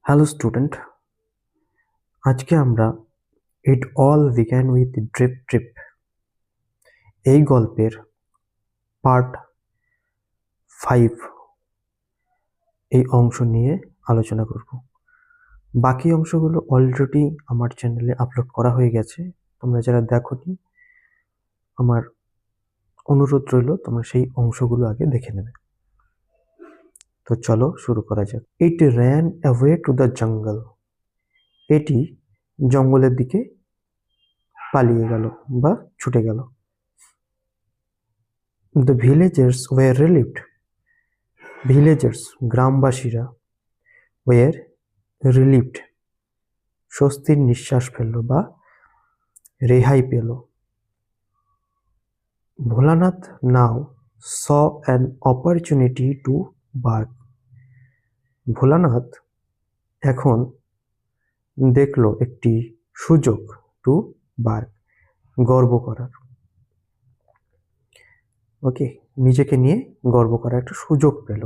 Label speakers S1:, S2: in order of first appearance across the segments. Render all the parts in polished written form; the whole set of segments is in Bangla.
S1: হ্যালো স্টুডেন্ট, আজকে আমরা it all began with drip trip এই গল্পের পার্ট 5 এই অংশ নিয়ে আলোচনা করব। বাকি অংশগুলো অলরেডি আমার চ্যানেলে আপলোড করা হয়ে গেছে। তোমরা যারা দেখোনি, আমার অনুরোধ রইল তোমরা সেই অংশগুলো আগে দেখে নেবে। তো চলো শুরু করা যাক। It ran away to the jungle. এটি জঙ্গলের দিকে পালিয়ে গেল বা ছুটে গেল। The villagers were relieved. Villagers, গ্রামবাসীরা were relieved, স্বস্তির নিঃশ্বাস ফেলল বা রেহাই পেল। Bholanath now saw an opportunity to bark. Bholanath এখন দেখল একটি সুযোগ টু বার্ক, গর্ব করার। ওকে, নিজেকে নিয়ে গর্ব করার একটা সুযোগ পেল।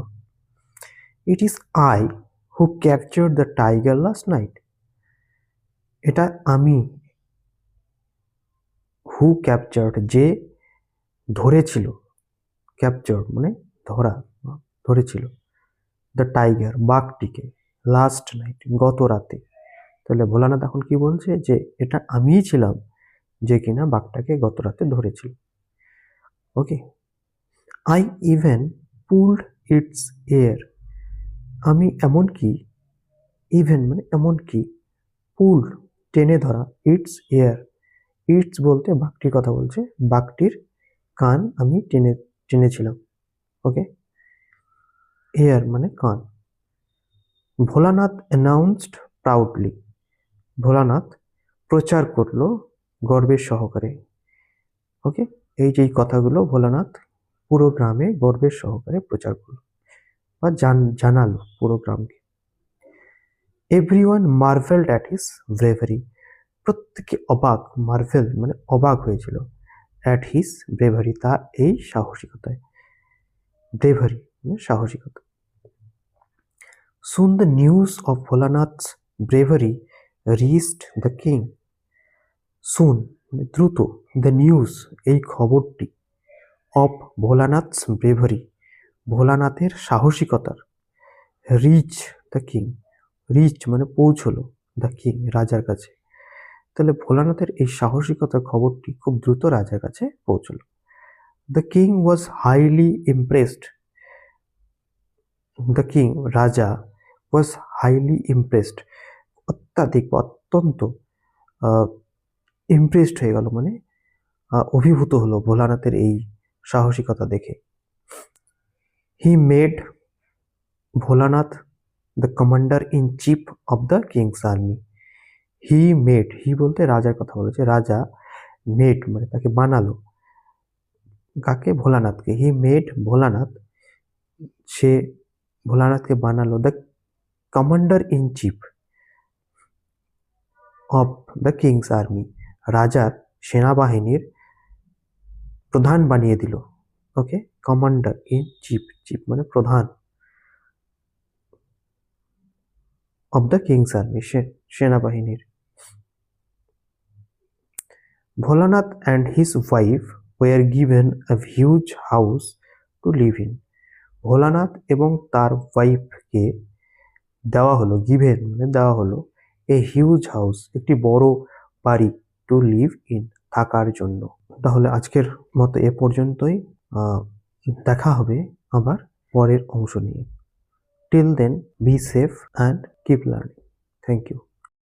S1: It is I who captured the tiger last night. এটা আমি, হু ক্যাপচার্ড যে ধরেছিল, ক্যাপচার্ড মানে ধরা, ধরেছিল, দ্য টাইগার বাঘটিকে, লাস্ট নাইট গত রাতে। তাহলে ভোলানাথ এখন কি বলছে যে এটা আমিই ছিলাম যে কিনা বাঘটাকে গত রাতে ধরেছিল। Okay, I even pulled its ear. আমি এমনকি, ইভেন মানে এমনকি, পুল টেনে ধরা, ইটস এয়ার, ইটস বলতে বাঘটির কথা বলছে, বাঘটির কান আমি টেনেছিলাম। ওকে, এয়ার মানে কান। Bholanath announced proudly. ভোলানাথ প্রচার করলো গর্বের সহকারে। ওকে, এই যে কথাগুলো ভোলানাথ পুরো গ্রামে গর্বের সহকারে প্রচার করলো বা জানালো পুরো গ্রামকে। Everyone marvelled at his bravery. প্রত্যেকে অবাক, মার্ভেল মানে অবাক হয়েছিল, অ্যাট হিজ ব্রেভারি তার এই সাহসিকতায়, ব্রেভারি মানে সাহসিকতা। Soon the news of Bholanath's bravery reached the king. Soon মানে দ্রুত, the news এই খবরটি, of Bholanath's bravery ভোলানাথের সাহসিকতার, রিচ দ্য কিং, রিচ মানে পৌঁছলো, দ্য কিং রাজার কাছে। তাহলে ভোলানাথের এই সাহসিকতার খবরটি খুব দ্রুত রাজার কাছে পৌঁছলো। The king was highly impressed. The king রাজা ওয়াজ হাইলি ইমপ্রেসড, অত্যাধিক অত্যন্ত ইমপ্রেসড হয়ে গেল, মানে অভিভূত হলো ভোলানাথের এই সাহসিকতা দেখে। He made Bholanath the commander in chief of the king's army. He made, he বলতে রাজার কথা বলেছে, রাজা মেড মানে তাকে বানালো, কাকে? ভোলানাথকে। হি মেড ভোলানাথ, সে ভোলানাথকে বানালো the commander in chief of the king's army, রাজার সেনাবাহিনীর প্রধান বানিয়ে দিল। Okay, commander in chief, chief মানে প্রধান, অফ দ্য কিংস আর্মি সেনাবাহিনীর। Bholanath and his wife were given a huge house to live in. Bholanath এবং তার ওয়াইফকে দেওয়া হলো, গিভেন মানে দেওয়া হলো, এ হিউজ হাউস একটি বড় বাড়ি, টু লিভ ইন থাকার জন্য। তাহলে আজকের মতো এ পর্যন্তই, দেখা হবে আবার পরের অংশ নিয়ে। Till then be safe and keep learning. Thank you.